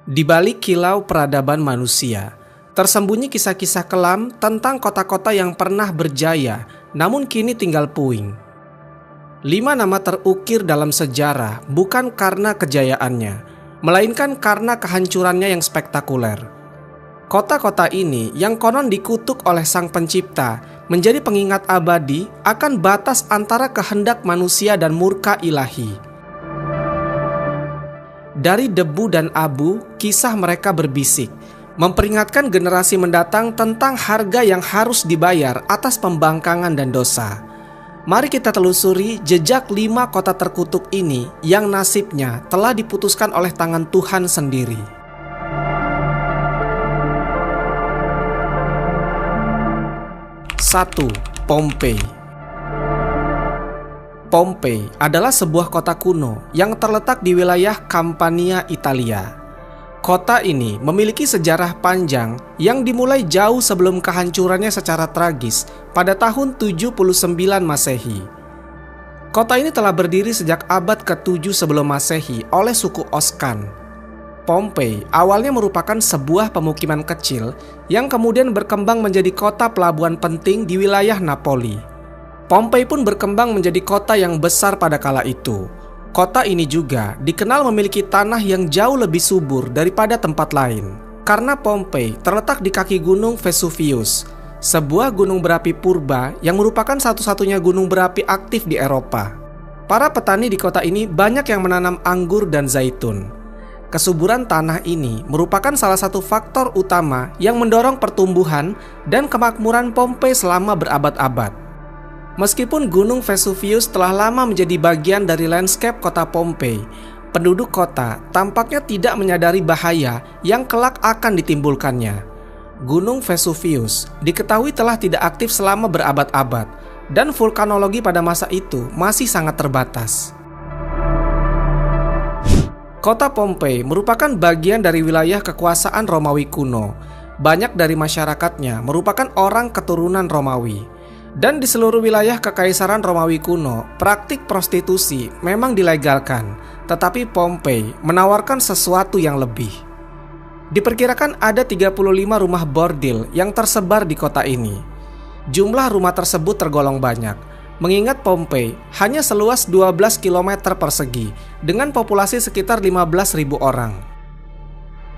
Di balik kilau peradaban manusia, tersembunyi kisah-kisah kelam tentang kota-kota yang pernah berjaya, namun kini tinggal puing. 5 nama terukir dalam sejarah bukan karena kejayaannya, melainkan karena kehancurannya yang spektakuler. Kota-kota ini yang konon dikutuk oleh Sang Pencipta menjadi pengingat abadi akan batas antara kehendak manusia dan murka ilahi. Dari debu dan abu, kisah mereka berbisik, memperingatkan generasi mendatang tentang harga yang harus dibayar atas pembangkangan dan dosa. Mari kita telusuri jejak 5 kota terkutuk ini yang nasibnya telah diputuskan oleh tangan Tuhan sendiri. 1. Pompei. Pompei adalah sebuah kota kuno yang terletak di wilayah Campania, Italia. Kota ini memiliki sejarah panjang yang dimulai jauh sebelum kehancurannya secara tragis pada tahun 79 Masehi. Kota ini telah berdiri sejak abad ke-7 sebelum Masehi oleh suku Oscan. Pompei awalnya merupakan sebuah pemukiman kecil yang kemudian berkembang menjadi kota pelabuhan penting di wilayah Napoli. Pompei pun berkembang menjadi kota yang besar pada kala itu. Kota ini juga dikenal memiliki tanah yang jauh lebih subur daripada tempat lain. Karena Pompei terletak di kaki gunung Vesuvius, sebuah gunung berapi purba yang merupakan satu-satunya gunung berapi aktif di Eropa. Para petani di kota ini banyak yang menanam anggur dan zaitun. Kesuburan tanah ini merupakan salah satu faktor utama yang mendorong pertumbuhan dan kemakmuran Pompei selama berabad-abad. Meskipun gunung Vesuvius telah lama menjadi bagian dari landscape kota Pompei, penduduk kota tampaknya tidak menyadari bahaya yang kelak akan ditimbulkannya. Gunung Vesuvius diketahui telah tidak aktif selama berabad-abad, dan vulkanologi pada masa itu masih sangat terbatas. Kota Pompei merupakan bagian dari wilayah kekuasaan Romawi kuno. Banyak dari masyarakatnya merupakan orang keturunan Romawi. Dan di seluruh wilayah Kekaisaran Romawi kuno, praktik prostitusi memang dilegalkan, tetapi Pompei menawarkan sesuatu yang lebih. Diperkirakan ada 35 rumah bordil yang tersebar di kota ini. Jumlah rumah tersebut tergolong banyak, mengingat Pompei hanya seluas 12 km persegi dengan populasi sekitar 15.000 orang.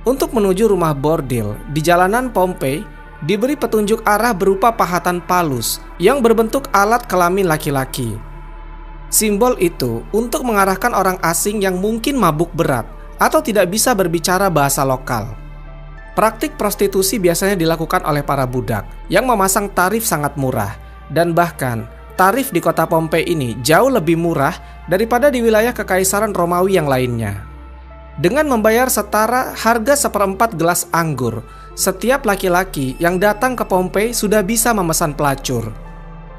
Untuk menuju rumah bordil di jalanan Pompei, diberi petunjuk arah berupa pahatan palus yang berbentuk alat kelamin laki-laki. Simbol itu untuk mengarahkan orang asing yang mungkin mabuk berat atau tidak bisa berbicara bahasa lokal. Praktik prostitusi biasanya dilakukan oleh para budak yang memasang tarif sangat murah, dan bahkan tarif di kota Pompei ini jauh lebih murah daripada di wilayah Kekaisaran Romawi yang lainnya. Dengan membayar setara harga 1/4 gelas anggur, setiap laki-laki yang datang ke Pompei sudah bisa memesan pelacur.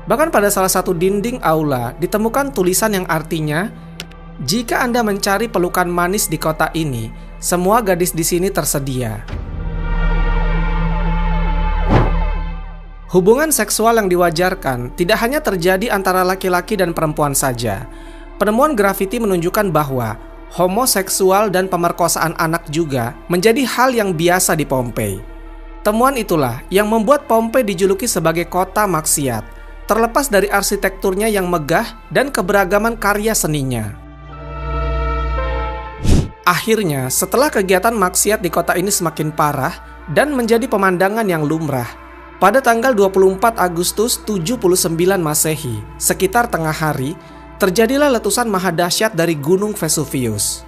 Bahkan pada salah satu dinding aula ditemukan tulisan yang artinya, "Jika Anda mencari pelukan manis di kota ini, semua gadis di sini tersedia." Hubungan seksual yang diwajarkan tidak hanya terjadi antara laki-laki dan perempuan saja. Penemuan grafiti menunjukkan bahwa homoseksual dan pemerkosaan anak juga menjadi hal yang biasa di Pompei. Temuan itulah yang membuat Pompei dijuluki sebagai kota maksiat, terlepas dari arsitekturnya yang megah dan keberagaman karya seninya. Akhirnya, setelah kegiatan maksiat di kota ini semakin parah dan menjadi pemandangan yang lumrah, pada tanggal 24 Agustus 79 Masehi, sekitar tengah hari, terjadilah letusan mahadahsyat dari Gunung Vesuvius.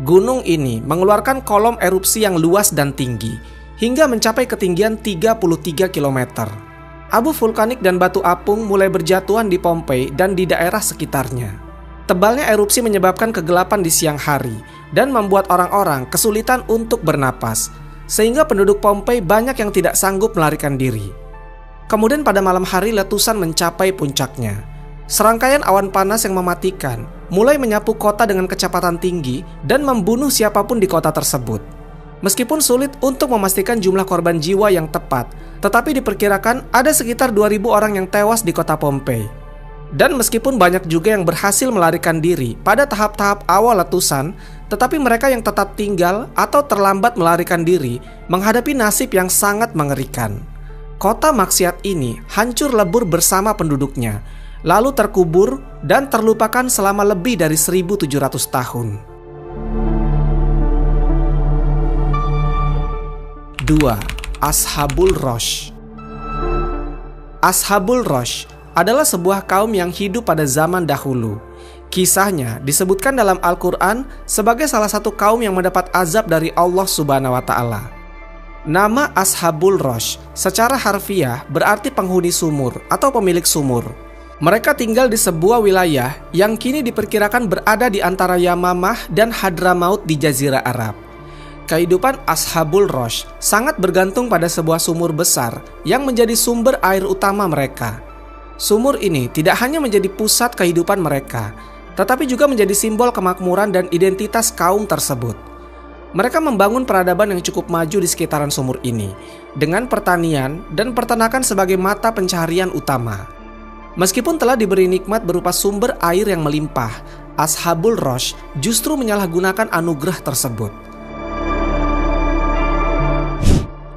Gunung ini mengeluarkan kolom erupsi yang luas dan tinggi, hingga mencapai ketinggian 33 km. Abu vulkanik dan batu apung mulai berjatuhan di Pompei dan di daerah sekitarnya. Tebalnya erupsi menyebabkan kegelapan di siang hari, dan membuat orang-orang kesulitan untuk bernapas, sehingga penduduk Pompei banyak yang tidak sanggup melarikan diri. Kemudian pada malam hari letusan mencapai puncaknya. Serangkaian awan panas yang mematikan mulai menyapu kota dengan kecepatan tinggi dan membunuh siapapun di kota tersebut. Meskipun sulit untuk memastikan jumlah korban jiwa yang tepat, tetapi diperkirakan ada sekitar 2.000 orang yang tewas di kota Pompei. Dan meskipun banyak juga yang berhasil melarikan diri pada tahap-tahap awal letusan, Tetapi mereka yang tetap tinggal atau terlambat melarikan diri menghadapi nasib yang sangat mengerikan. Kota maksiat ini hancur lebur bersama penduduknya, lalu terkubur dan terlupakan selama lebih dari 1.700 tahun. 2. Ashabul Rosh. Ashabul Rosh adalah sebuah kaum yang hidup pada zaman dahulu. Kisahnya disebutkan dalam Al-Quran sebagai salah satu kaum yang mendapat azab dari Allah Subhanahu wa Ta'ala. Nama Ashabul Rosh secara harfiah berarti penghuni sumur atau pemilik sumur. Mereka tinggal di sebuah wilayah yang kini diperkirakan berada di antara Yamamah dan Hadramaut di Jazirah Arab. Kehidupan Ashabul Rosh sangat bergantung pada sebuah sumur besar yang menjadi sumber air utama mereka. Sumur ini tidak hanya menjadi pusat kehidupan mereka, tetapi juga menjadi simbol kemakmuran dan identitas kaum tersebut. Mereka membangun peradaban yang cukup maju di sekitaran sumur ini, dengan pertanian dan peternakan sebagai mata pencaharian utama. Meskipun telah diberi nikmat berupa sumber air yang melimpah, Ashabul Rosh justru menyalahgunakan anugerah tersebut.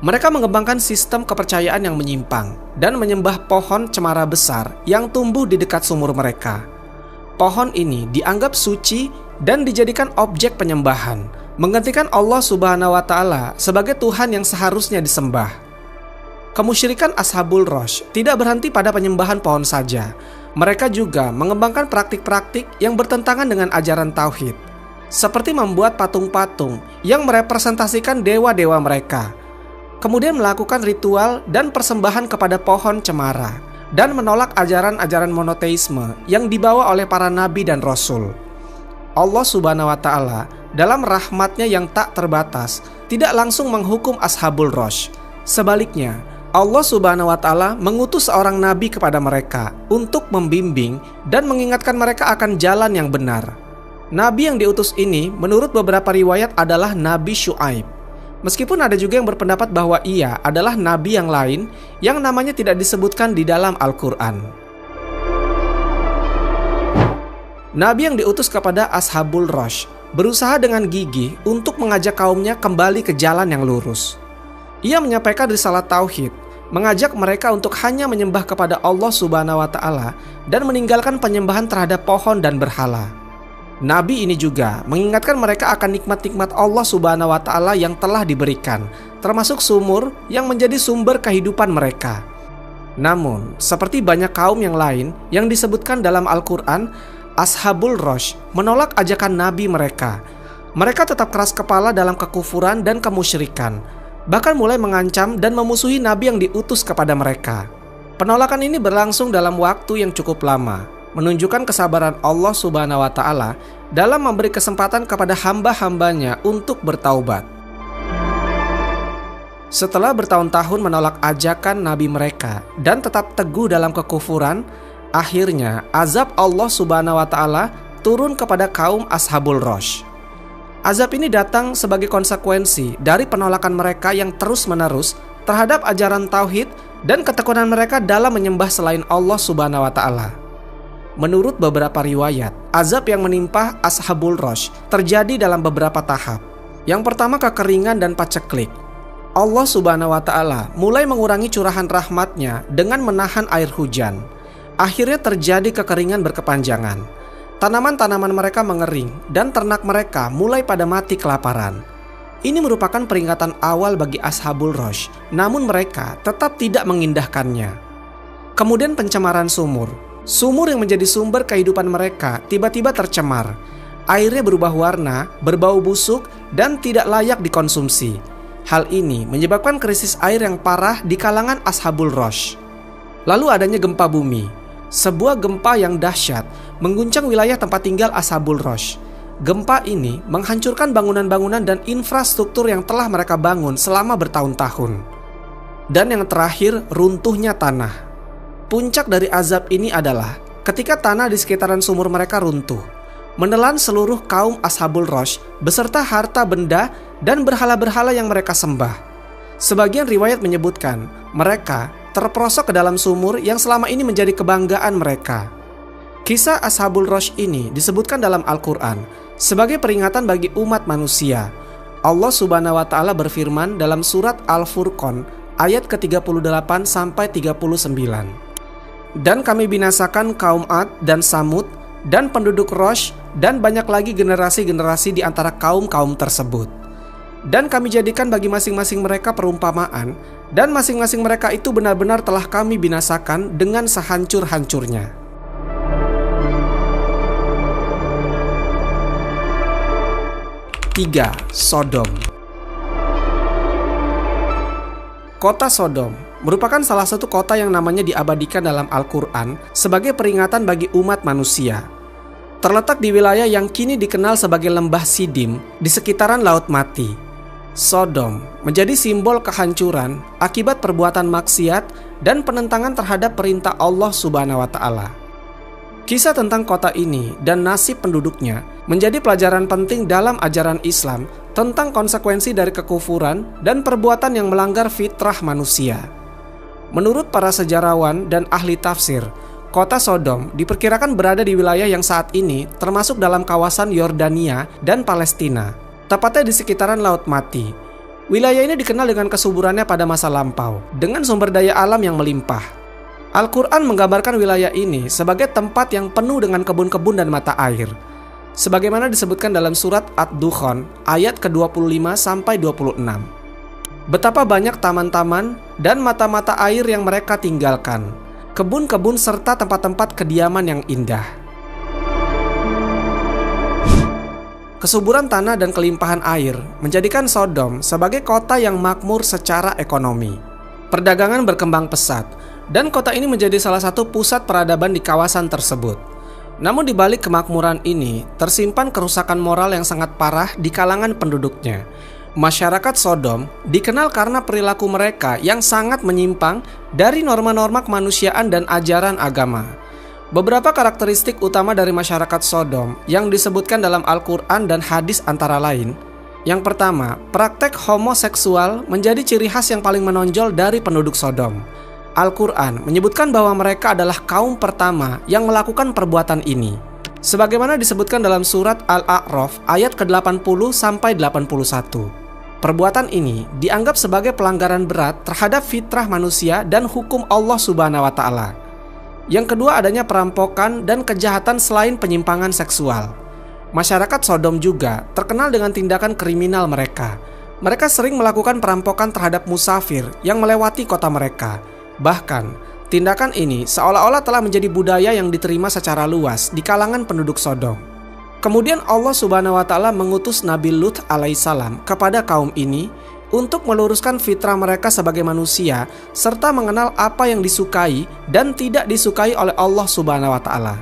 Mereka mengembangkan sistem kepercayaan yang menyimpang dan menyembah pohon cemara besar yang tumbuh di dekat sumur mereka. Pohon ini dianggap suci dan dijadikan objek penyembahan, menggantikan Allah Subhanahu wa Ta'ala sebagai Tuhan yang seharusnya disembah. Kemusyrikan Ashabul Rosh tidak berhenti pada penyembahan pohon saja. Mereka juga mengembangkan praktik-praktik yang bertentangan dengan ajaran tauhid, seperti membuat patung-patung yang merepresentasikan dewa-dewa mereka, kemudian melakukan ritual dan persembahan kepada pohon cemara, dan menolak ajaran-ajaran monoteisme yang dibawa oleh para nabi dan rasul. Allah Subhanahu wa Ta'ala dalam rahmatnya yang tak terbatas tidak langsung menghukum Ashabul Rosh. Sebaliknya, Allah Subhanahu wa Ta'ala mengutus seorang nabi kepada mereka untuk membimbing dan mengingatkan mereka akan jalan yang benar. Nabi yang diutus ini menurut beberapa riwayat adalah Nabi Syu'aib. Meskipun ada juga yang berpendapat bahwa ia adalah nabi yang lain yang namanya tidak disebutkan di dalam Al-Quran. Nabi yang diutus kepada Ashabul Rosh berusaha dengan gigih untuk mengajak kaumnya kembali ke jalan yang lurus. Ia menyampaikan risalah tauhid, mengajak mereka untuk hanya menyembah kepada Allah Subhanahu wa Ta'ala dan meninggalkan penyembahan terhadap pohon dan berhala. Nabi ini juga mengingatkan mereka akan nikmat-nikmat Allah Subhanahu wa Ta'ala yang telah diberikan, termasuk sumur yang menjadi sumber kehidupan mereka. Namun, seperti banyak kaum yang lain yang disebutkan dalam Al-Quran, Ashabul Rosh menolak ajakan Nabi mereka. Mereka tetap keras kepala dalam kekufuran dan kemusyrikan, bahkan mulai mengancam dan memusuhi Nabi yang diutus kepada mereka. Penolakan ini berlangsung dalam waktu yang cukup lama, menunjukkan kesabaran Allah Subhanahu wa Ta'ala dalam memberi kesempatan kepada hamba-hambanya untuk bertaubat. Setelah bertahun-tahun menolak ajakan Nabi mereka dan tetap teguh dalam kekufuran, akhirnya azab Allah Subhanahu wa Ta'ala turun kepada kaum Ashabul Rosh. Azab ini datang sebagai konsekuensi dari penolakan mereka yang terus-menerus terhadap ajaran tauhid dan ketekunan mereka dalam menyembah selain Allah Subhanahu wa Ta'ala. Menurut beberapa riwayat, azab yang menimpa Ashabul Rosh terjadi dalam beberapa tahap. Yang pertama, kekeringan dan paceklik. Allah Subhanahu wa Ta'ala mulai mengurangi curahan rahmatnya dengan menahan air hujan. Akhirnya terjadi kekeringan berkepanjangan. Tanaman-tanaman mereka mengering dan ternak mereka mulai pada mati kelaparan. Ini merupakan peringatan awal bagi Ashabul Rosh, namun mereka tetap tidak mengindahkannya. Kemudian pencemaran sumur. Sumur yang menjadi sumber kehidupan mereka tiba-tiba tercemar. Airnya berubah warna, berbau busuk, dan tidak layak dikonsumsi. Hal ini menyebabkan krisis air yang parah di kalangan Ashabul Rosh. Lalu adanya gempa bumi. Sebuah gempa yang dahsyat mengguncang wilayah tempat tinggal Ashabul Rosh. Gempa ini menghancurkan bangunan-bangunan dan infrastruktur yang telah mereka bangun selama bertahun-tahun. Dan yang terakhir, runtuhnya tanah. Puncak dari azab ini adalah ketika tanah di sekitaran sumur mereka runtuh, menelan seluruh kaum Ashabul Rosh beserta harta benda dan berhala-berhala yang mereka sembah. Sebagian riwayat menyebutkan mereka terperosok ke dalam sumur yang selama ini menjadi kebanggaan mereka. Kisah Ashabul Rosh ini disebutkan dalam Al-Quran sebagai peringatan bagi umat manusia. Allah Subhanahu wa Ta'ala berfirman dalam surat Al-Furqan ayat ke-38 sampai 39. Dan kami binasakan kaum Ad dan Samud dan penduduk Rosh dan banyak lagi generasi-generasi di antara kaum-kaum tersebut. Dan kami jadikan bagi masing-masing mereka perumpamaan, dan masing-masing mereka itu benar-benar telah kami binasakan dengan sehancur-hancurnya. Tiga, Sodom. Kota Sodom merupakan salah satu kota yang namanya diabadikan dalam Al-Quran sebagai peringatan bagi umat manusia. Terletak di wilayah yang kini dikenal sebagai Lembah Sidim di sekitaran Laut Mati. Sodom menjadi simbol kehancuran akibat perbuatan maksiat dan penentangan terhadap perintah Allah Subhanahu wa Ta'ala. Kisah tentang kota ini dan nasib penduduknya menjadi pelajaran penting dalam ajaran Islam tentang konsekuensi dari kekufuran dan perbuatan yang melanggar fitrah manusia. Menurut para sejarawan dan ahli tafsir, kota Sodom diperkirakan berada di wilayah yang saat ini termasuk dalam kawasan Yordania dan Palestina, tepatnya di sekitaran Laut Mati. Wilayah ini dikenal dengan kesuburannya pada masa lampau, dengan sumber daya alam yang melimpah. Al-Quran menggambarkan wilayah ini sebagai tempat yang penuh dengan kebun-kebun dan mata air, sebagaimana disebutkan dalam surat Ad-Dukhan ayat ke-25 sampai 26. Betapa banyak taman-taman dan mata-mata air yang mereka tinggalkan, kebun-kebun serta tempat-tempat kediaman yang indah. Kesuburan tanah dan kelimpahan air menjadikan Sodom sebagai kota yang makmur secara ekonomi. Perdagangan berkembang pesat, dan kota ini menjadi salah satu pusat peradaban di kawasan tersebut. Namun di balik kemakmuran ini, tersimpan kerusakan moral yang sangat parah di kalangan penduduknya. Masyarakat Sodom dikenal karena perilaku mereka yang sangat menyimpang dari norma-norma kemanusiaan dan ajaran agama. Beberapa karakteristik utama dari masyarakat Sodom yang disebutkan dalam Al-Quran dan hadis antara lain: yang pertama, praktek homoseksual menjadi ciri khas yang paling menonjol dari penduduk Sodom. Al-Quran menyebutkan bahwa mereka adalah kaum pertama yang melakukan perbuatan ini, sebagaimana disebutkan dalam surat Al-A'raf ayat ke-80 sampai 81. Perbuatan ini dianggap sebagai pelanggaran berat terhadap fitrah manusia dan hukum Allah Subhanahu wa Ta'ala. Yang kedua, adanya perampokan dan kejahatan selain penyimpangan seksual. Masyarakat Sodom juga terkenal dengan tindakan kriminal mereka. Mereka sering melakukan perampokan terhadap musafir yang melewati kota mereka. Bahkan, tindakan ini seolah-olah telah menjadi budaya yang diterima secara luas di kalangan penduduk Sodom. Kemudian Allah Subhanahu wa Ta'ala mengutus Nabi Lut alaihissalam kepada kaum ini untuk meluruskan fitrah mereka sebagai manusia serta mengenal apa yang disukai dan tidak disukai oleh Allah Subhanahu wa Ta'ala.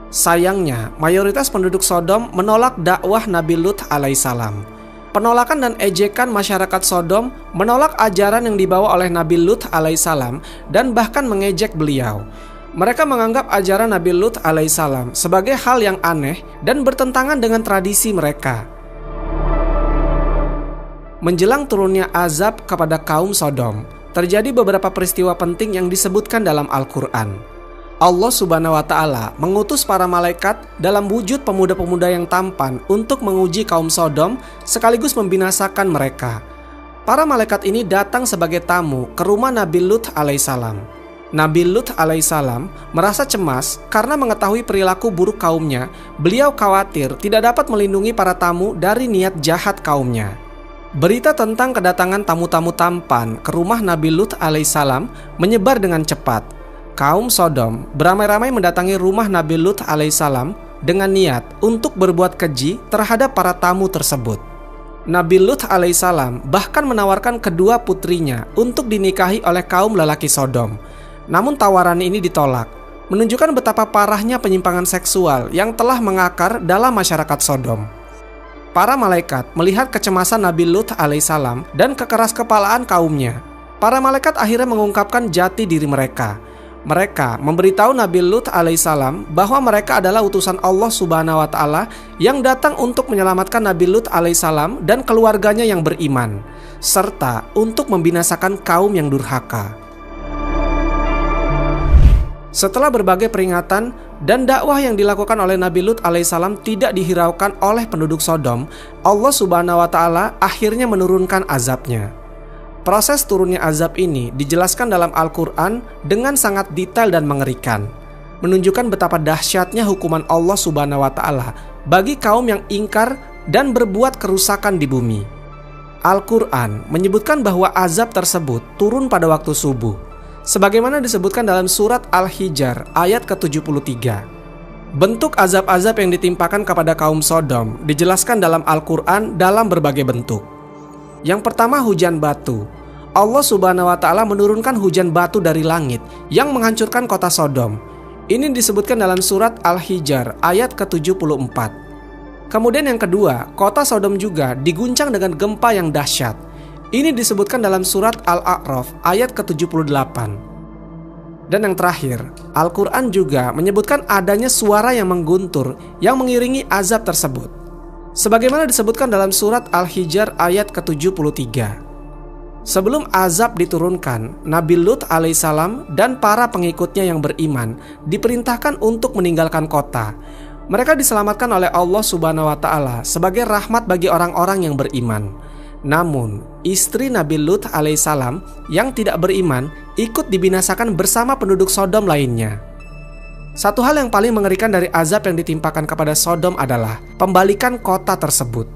Sayangnya, mayoritas penduduk Sodom menolak dakwah Nabi Lut alaihissalam. Penolakan dan ejekan masyarakat Sodom menolak ajaran yang dibawa oleh Nabi Lut alaihissalam dan bahkan mengejek beliau. Mereka menganggap ajaran Nabi Lut alaihissalam sebagai hal yang aneh dan bertentangan dengan tradisi mereka. Menjelang turunnya azab kepada kaum Sodom, terjadi beberapa peristiwa penting yang disebutkan dalam Al-Quran. Allah Subhanahu wa Ta'ala mengutus para malaikat dalam wujud pemuda-pemuda yang tampan untuk menguji kaum Sodom sekaligus membinasakan mereka. Para malaikat ini datang sebagai tamu ke rumah Nabi Lut alaihissalam. Nabi Lut alaihissalam merasa cemas karena mengetahui perilaku buruk kaumnya. Beliau khawatir tidak dapat melindungi para tamu dari niat jahat kaumnya. Berita tentang kedatangan tamu-tamu tampan ke rumah Nabi Lut alaihissalam menyebar dengan cepat. Kaum Sodom beramai-ramai mendatangi rumah Nabi Lut alaihissalam dengan niat untuk berbuat keji terhadap para tamu tersebut. Nabi Lut alaihissalam bahkan menawarkan kedua putrinya untuk dinikahi oleh kaum lelaki Sodom. Namun tawaran ini ditolak, menunjukkan betapa parahnya penyimpangan seksual yang telah mengakar dalam masyarakat Sodom. Para malaikat melihat kecemasan Nabi Lut alaihissalam dan kekeras-kepalaan kaumnya. Para malaikat akhirnya mengungkapkan jati diri mereka. Mereka memberitahu Nabi Lut alaihissalam bahwa mereka adalah utusan Allah Subhanahu wa Ta'ala yang datang untuk menyelamatkan Nabi Lut alaihissalam dan keluarganya yang beriman, serta untuk membinasakan kaum yang durhaka. Setelah berbagai peringatan, dan dakwah yang dilakukan oleh Nabi Lut alaihissalam tidak dihiraukan oleh penduduk Sodom, Allah Subhanahu wa Ta'ala akhirnya menurunkan azabnya. Proses turunnya azab ini dijelaskan dalam Al-Quran dengan sangat detail dan mengerikan, menunjukkan betapa dahsyatnya hukuman Allah Subhanahu wa Ta'ala bagi kaum yang ingkar dan berbuat kerusakan di bumi. Al-Quran menyebutkan bahwa azab tersebut turun pada waktu subuh, sebagaimana disebutkan dalam surat Al-Hijr ayat ke-73. Bentuk azab-azab yang ditimpakan kepada kaum Sodom dijelaskan dalam Al-Quran dalam berbagai bentuk. Yang pertama, hujan batu. Allah Subhanahu wa Ta'ala menurunkan hujan batu dari langit yang menghancurkan kota Sodom. Ini disebutkan dalam surat Al-Hijr ayat ke-74. Kemudian yang kedua, kota Sodom juga diguncang dengan gempa yang dahsyat. Ini disebutkan dalam surat Al-A'raf ayat ke-78. Dan yang terakhir, Al-Quran juga menyebutkan adanya suara yang mengguntur yang mengiringi azab tersebut, sebagaimana disebutkan dalam surat Al-Hijr ayat ke-73. Sebelum azab diturunkan, Nabi Lut alaihissalam dan para pengikutnya yang beriman diperintahkan untuk meninggalkan kota. Mereka diselamatkan oleh Allah Subhanahu wa Ta'ala sebagai rahmat bagi orang-orang yang beriman. Namun, istri Nabi Lut alaihissalam yang tidak beriman ikut dibinasakan bersama penduduk Sodom lainnya. Satu hal yang paling mengerikan dari azab yang ditimpakan kepada Sodom adalah pembalikan kota tersebut.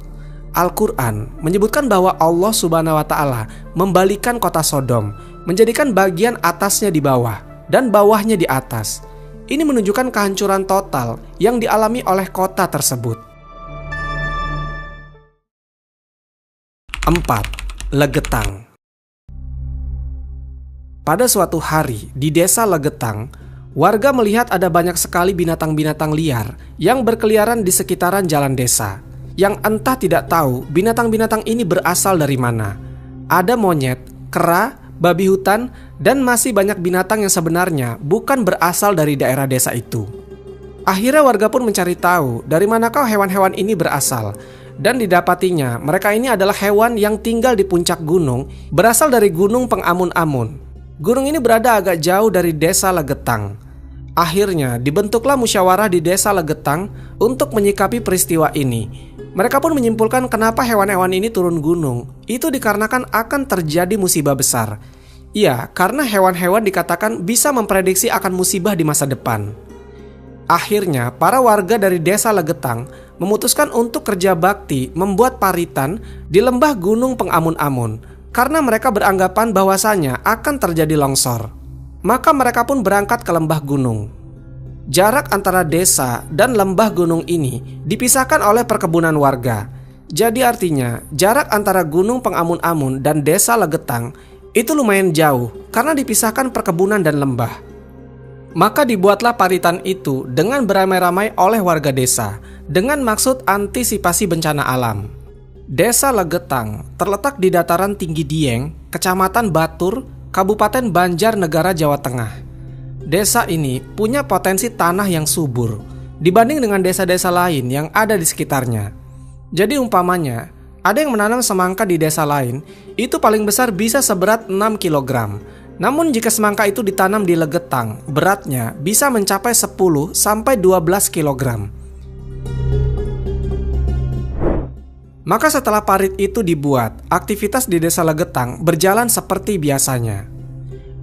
Al-Quran menyebutkan bahwa Allah Subhanahu wa Ta'ala membalikan kota Sodom, menjadikan bagian atasnya di bawah dan bawahnya di atas. Ini menunjukkan kehancuran total yang dialami oleh kota tersebut. 4. Legetang. Pada suatu hari di desa Legetang, warga melihat ada banyak sekali binatang-binatang liar yang berkeliaran di sekitaran jalan desa, yang entah tidak tahu binatang-binatang ini berasal dari mana. Ada monyet, kera, babi hutan, dan masih banyak binatang yang sebenarnya bukan berasal dari daerah desa itu. Akhirnya warga pun mencari tahu dari manakah hewan-hewan ini berasal, dan didapatinya mereka ini adalah hewan yang tinggal di puncak gunung, berasal dari Gunung Pengamun-Amun. Gunung ini berada agak jauh dari desa Legetang. Akhirnya dibentuklah musyawarah di desa Legetang untuk menyikapi peristiwa ini. Mereka pun menyimpulkan kenapa hewan-hewan ini turun gunung, itu dikarenakan akan terjadi musibah besar. Ya, karena hewan-hewan dikatakan bisa memprediksi akan musibah di masa depan. Akhirnya, para warga dari desa Legetang memutuskan untuk kerja bakti membuat paritan di lembah Gunung Pengamun-Amun, karena mereka beranggapan bahwasanya akan terjadi longsor. Maka mereka pun berangkat ke lembah gunung. Jarak antara desa dan lembah gunung ini dipisahkan oleh perkebunan warga. Jadi artinya jarak antara Gunung Pengamun-Amun dan desa Legetang itu lumayan jauh karena dipisahkan perkebunan dan lembah. Maka dibuatlah paritan itu dengan beramai-ramai oleh warga desa dengan maksud antisipasi bencana alam. Desa Legetang terletak di dataran tinggi Dieng, Kecamatan Batur, Kabupaten Banjarnegara, Jawa Tengah. Desa ini punya potensi tanah yang subur dibanding dengan desa-desa lain yang ada di sekitarnya. Jadi umpamanya, ada yang menanam semangka di desa lain, itu paling besar bisa seberat 6 kg. Namun jika semangka itu ditanam di Legetang, beratnya bisa mencapai 10-12 kg. Maka setelah parit itu dibuat, aktivitas di desa Legetang berjalan seperti biasanya.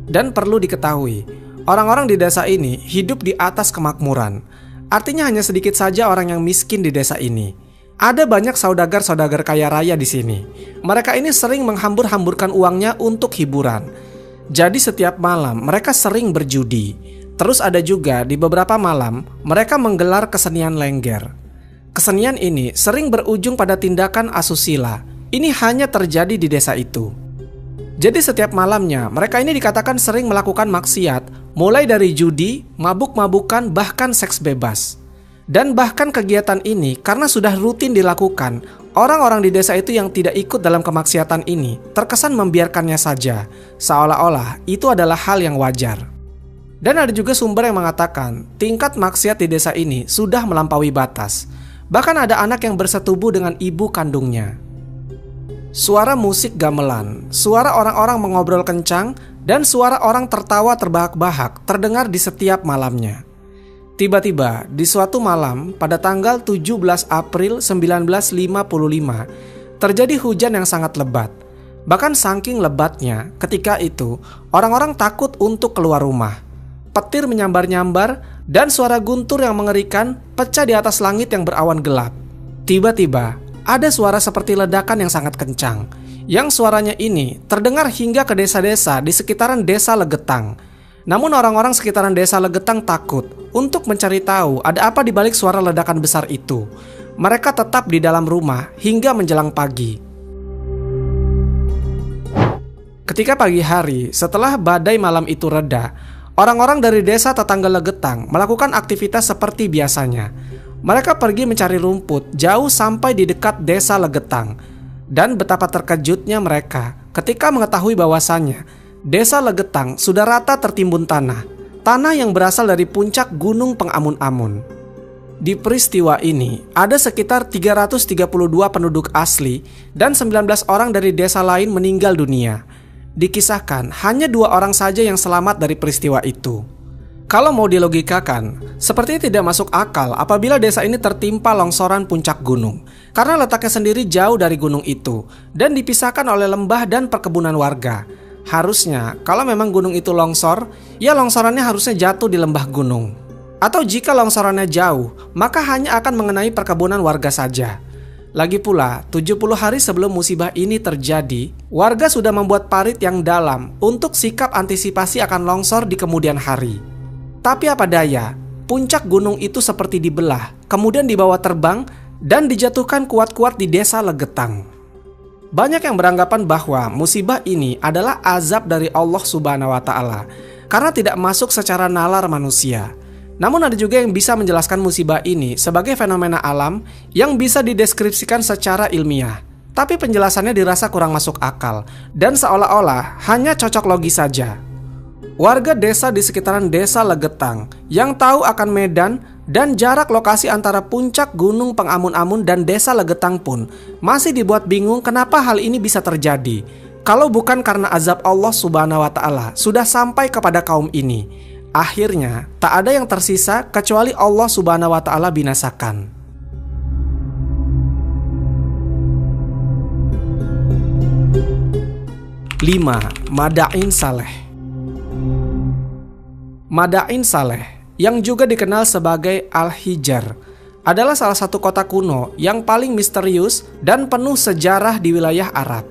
Dan perlu diketahui, orang-orang di desa ini hidup di atas kemakmuran. Artinya hanya sedikit saja orang yang miskin di desa ini. Ada banyak saudagar-saudagar kaya raya di sini. Mereka ini sering menghambur-hamburkan uangnya untuk hiburan. Jadi setiap malam mereka sering berjudi. Terus ada juga di beberapa malam mereka menggelar kesenian lengger. Kesenian ini sering berujung pada tindakan asusila. Ini hanya terjadi di desa itu. Jadi setiap malamnya mereka ini dikatakan sering melakukan maksiat, mulai dari judi, mabuk-mabukan, bahkan seks bebas. Dan bahkan kegiatan ini karena sudah rutin dilakukan, orang-orang di desa itu yang tidak ikut dalam kemaksiatan ini terkesan membiarkannya saja, seolah-olah itu adalah hal yang wajar. Dan ada juga sumber yang mengatakan tingkat maksiat di desa ini sudah melampaui batas. Bahkan ada anak yang bersetubuh dengan ibu kandungnya. Suara musik gamelan, suara orang-orang mengobrol kencang, dan suara orang tertawa terbahak-bahak terdengar di setiap malamnya. Tiba-tiba di suatu malam pada tanggal 17 April 1955 terjadi hujan yang sangat lebat. Bahkan saking lebatnya, ketika itu orang-orang takut untuk keluar rumah. Petir menyambar-nyambar dan suara guntur yang mengerikan pecah di atas langit yang berawan gelap. Tiba-tiba ada suara seperti ledakan yang sangat kencang, yang suaranya ini terdengar hingga ke desa-desa di sekitaran desa Legetang. Namun orang-orang sekitaran desa Legetang takut untuk mencari tahu ada apa di balik suara ledakan besar itu. Mereka tetap di dalam rumah hingga menjelang pagi. Ketika pagi hari, setelah badai malam itu reda, orang-orang dari desa tetangga Legetang melakukan aktivitas seperti biasanya. Mereka pergi mencari rumput jauh sampai di dekat desa Legetang. Dan betapa terkejutnya mereka ketika mengetahui bahwasannya desa Legetang sudah rata tertimbun tanah yang berasal dari puncak gunung Pengamun-amun. Di peristiwa ini, ada sekitar 332 penduduk asli dan 19 orang dari desa lain meninggal dunia. Dikisahkan hanya 2 orang saja yang selamat dari peristiwa itu. Kalau mau dilogikakan, sepertinya tidak masuk akal apabila desa ini tertimpa longsoran puncak gunung, karena letaknya sendiri jauh dari gunung itu dan dipisahkan oleh lembah dan perkebunan warga. Harusnya, kalau memang gunung itu longsor, ya longsorannya harusnya jatuh di lembah gunung. Atau jika longsorannya jauh, maka hanya akan mengenai perkebunan warga saja. Lagi pula, 70 hari sebelum musibah ini terjadi, warga sudah membuat parit yang dalam untuk sikap antisipasi akan longsor di kemudian hari. Tapi apa daya, puncak gunung itu seperti dibelah, kemudian dibawa terbang dan dijatuhkan kuat-kuat di desa Legetang. Banyak yang beranggapan bahwa musibah ini adalah azab dari Allah Subhanahu wa Ta'ala karena tidak masuk secara nalar manusia. Namun ada juga yang bisa menjelaskan musibah ini sebagai fenomena alam yang bisa dideskripsikan secara ilmiah. Tapi penjelasannya dirasa kurang masuk akal dan seolah-olah hanya cocok logis saja. Warga desa di sekitaran desa Legetang yang tahu akan medan dan jarak lokasi antara puncak gunung Pengamun-amun dan desa Legetang pun masih dibuat bingung kenapa hal ini bisa terjadi. Kalau bukan karena azab Allah Subhanahu wa Ta'ala sudah sampai kepada kaum ini. Akhirnya, tak ada yang tersisa kecuali Allah Subhanahu wa Ta'ala binasakan. 5. Madain Saleh. Madain Saleh, yang juga dikenal sebagai Al-Hijar, adalah salah satu kota kuno yang paling misterius dan penuh sejarah di wilayah Arab.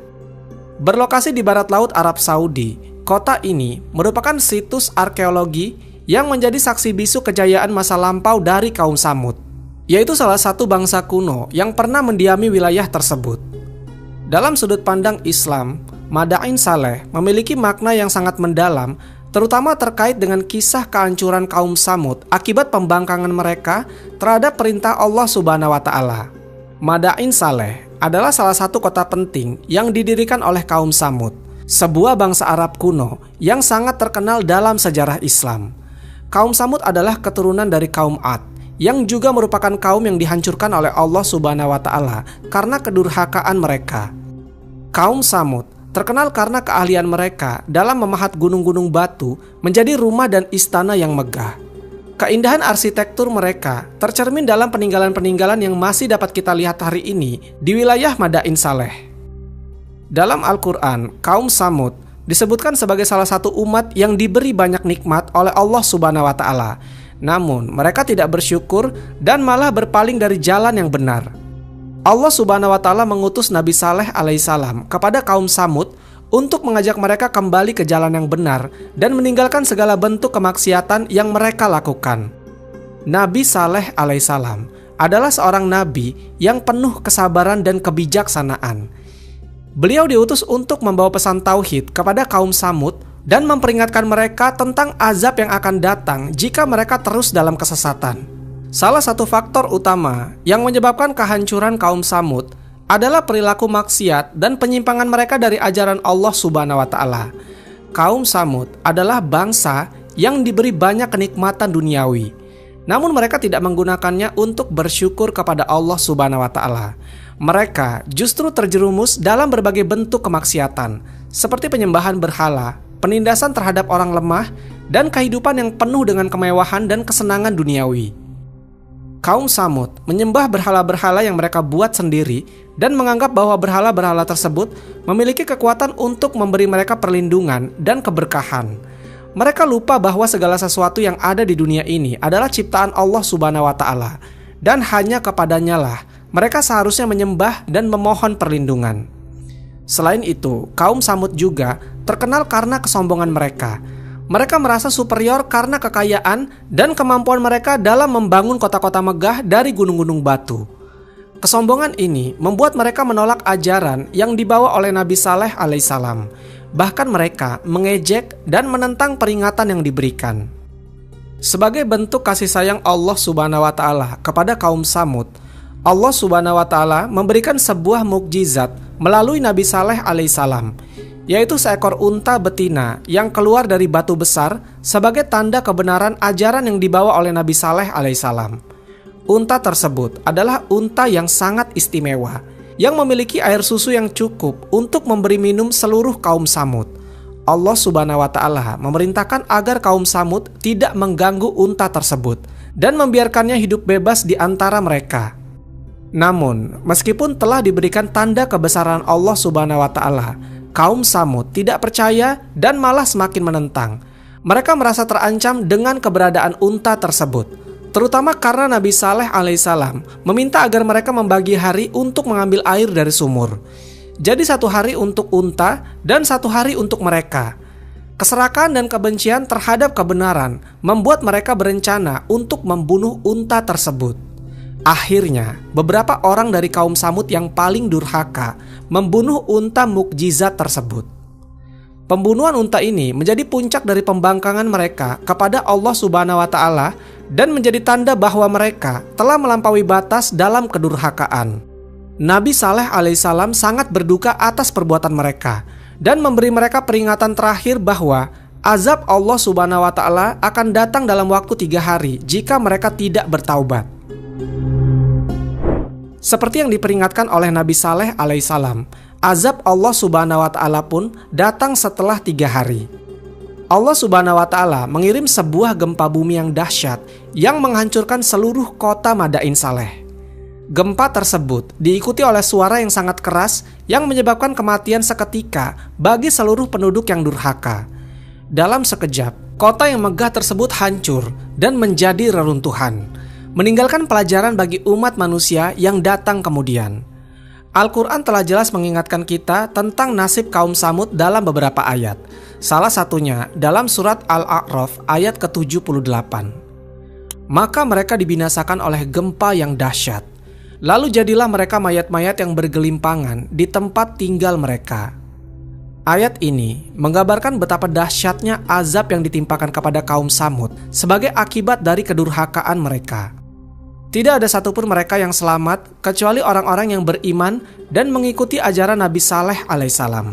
Berlokasi di barat laut Arab Saudi, kota ini merupakan situs arkeologi yang menjadi saksi bisu kejayaan masa lampau dari kaum Samud, yaitu salah satu bangsa kuno yang pernah mendiami wilayah tersebut. Dalam sudut pandang Islam, Madain Saleh memiliki makna yang sangat mendalam, terutama terkait dengan kisah kehancuran kaum Samud akibat pembangkangan mereka terhadap perintah Allah Subhanahu wa Ta'ala. Madain Saleh adalah salah satu kota penting yang didirikan oleh kaum Samud, sebuah bangsa Arab kuno yang sangat terkenal dalam sejarah Islam. Kaum Samud adalah keturunan dari kaum Ad, yang juga merupakan kaum yang dihancurkan oleh Allah Subhanahu wa Ta'ala karena kedurhakaan mereka. Kaum Samud terkenal karena keahlian mereka dalam memahat gunung-gunung batu menjadi rumah dan istana yang megah. Keindahan arsitektur mereka tercermin dalam peninggalan-peninggalan yang masih dapat kita lihat hari ini di wilayah Madain Saleh. Dalam Al-Quran, kaum Samud disebutkan sebagai salah satu umat yang diberi banyak nikmat oleh Allah Subhanahu wa Ta'ala. Namun, mereka tidak bersyukur dan malah berpaling dari jalan yang benar. Allah Subhanahu wa Ta'ala mengutus Nabi Saleh alaihissalam kepada kaum Samud untuk mengajak mereka kembali ke jalan yang benar dan meninggalkan segala bentuk kemaksiatan yang mereka lakukan. Nabi Saleh alaihissalam adalah seorang nabi yang penuh kesabaran dan kebijaksanaan. Beliau diutus untuk membawa pesan tauhid kepada kaum Samud dan memperingatkan mereka tentang azab yang akan datang jika mereka terus dalam kesesatan. Salah satu faktor utama yang menyebabkan kehancuran kaum Samud adalah perilaku maksiat dan penyimpangan mereka dari ajaran Allah Subhanahu wa Ta'ala. Kaum Samud adalah bangsa yang diberi banyak kenikmatan duniawi, namun mereka tidak menggunakannya untuk bersyukur kepada Allah Subhanahu wa Ta'ala. Mereka justru terjerumus dalam berbagai bentuk kemaksiatan, seperti penyembahan berhala, penindasan terhadap orang lemah, dan kehidupan yang penuh dengan kemewahan dan kesenangan duniawi. Kaum Tsamud menyembah berhala-berhala yang mereka buat sendiri dan menganggap bahwa berhala-berhala tersebut memiliki kekuatan untuk memberi mereka perlindungan dan keberkahan. Mereka lupa bahwa segala sesuatu yang ada di dunia ini adalah ciptaan Allah Subhanahu wa Ta'ala, dan hanya kepadanya lah mereka seharusnya menyembah dan memohon perlindungan. Selain itu, kaum Tsamud juga terkenal karena kesombongan mereka. Mereka merasa superior karena kekayaan dan kemampuan mereka dalam membangun kota-kota megah dari gunung-gunung batu. Kesombongan ini membuat mereka menolak ajaran yang dibawa oleh Nabi Saleh alaihissalam. Bahkan mereka mengejek dan menentang peringatan yang diberikan. Sebagai bentuk kasih sayang Allah Subhanahu wa Ta'ala kepada kaum Tsamud, Allah Subhanahu wa Ta'ala memberikan sebuah mukjizat melalui Nabi Saleh alaihissalam, yaitu seekor unta betina yang keluar dari batu besar sebagai tanda kebenaran ajaran yang dibawa oleh Nabi Saleh alaihissalam. Unta tersebut adalah unta yang sangat istimewa, yang memiliki air susu yang cukup untuk memberi minum seluruh kaum Tsamud. Allah Subhanahu wa Ta'ala memerintahkan agar kaum Tsamud tidak mengganggu unta tersebut dan membiarkannya hidup bebas di antara mereka. Namun, meskipun telah diberikan tanda kebesaran Allah Subhanahu wa Ta'ala, kaum Tsamud tidak percaya dan malah semakin menentang. Mereka merasa terancam dengan keberadaan unta tersebut, terutama karena Nabi Saleh alaihissalam meminta agar mereka membagi hari untuk mengambil air dari sumur. Jadi 1 hari untuk unta dan 1 hari untuk mereka. Keserakahan dan kebencian terhadap kebenaran membuat mereka berencana untuk membunuh unta tersebut. Akhirnya, beberapa orang dari kaum Tsamud yang paling durhaka membunuh unta mukjizat tersebut. Pembunuhan unta ini menjadi puncak dari pembangkangan mereka kepada Allah Subhanahu wa Ta'ala dan menjadi tanda bahwa mereka telah melampaui batas dalam kedurhakaan. Nabi Saleh alaihissalam sangat berduka atas perbuatan mereka dan memberi mereka peringatan terakhir bahwa azab Allah Subhanahu wa Ta'ala akan datang dalam waktu 3 hari jika mereka tidak bertaubat. Seperti yang diperingatkan oleh Nabi Saleh alaihissalam, azab Allah Subhanahu wa Ta'ala pun datang setelah 3 hari. Allah Subhanahu wa Ta'ala mengirim sebuah gempa bumi yang dahsyat yang menghancurkan seluruh kota Madain Saleh. Gempa tersebut diikuti oleh suara yang sangat keras yang menyebabkan kematian seketika bagi seluruh penduduk yang durhaka. Dalam sekejap, kota yang megah tersebut hancur dan menjadi reruntuhan, meninggalkan pelajaran bagi umat manusia yang datang kemudian. Al-Quran telah jelas mengingatkan kita tentang nasib kaum Tsamud dalam beberapa ayat. Salah satunya dalam surat Al-A'raf ayat ke-78. Maka mereka dibinasakan oleh gempa yang dahsyat. Lalu jadilah mereka mayat-mayat yang bergelimpangan di tempat tinggal mereka. Ayat ini menggambarkan betapa dahsyatnya azab yang ditimpakan kepada kaum Tsamud sebagai akibat dari kedurhakaan mereka. Tidak ada satupun mereka yang selamat kecuali orang-orang yang beriman dan mengikuti ajaran Nabi Saleh alaihissalam.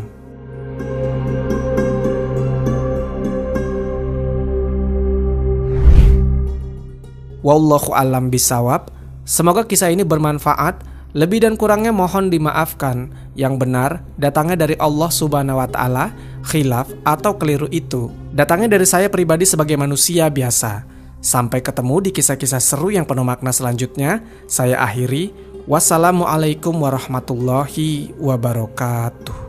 Wallahu a'lam bishawab. Semoga kisah ini bermanfaat. Lebih dan kurangnya mohon dimaafkan. Yang benar datangnya dari Allah Subhanahu wa Ta'ala. Khilaf atau keliru itu datangnya dari saya pribadi sebagai manusia biasa. Sampai ketemu di kisah-kisah seru yang penuh makna selanjutnya. Saya akhiri. Wassalamualaikum warahmatullahi wabarakatuh.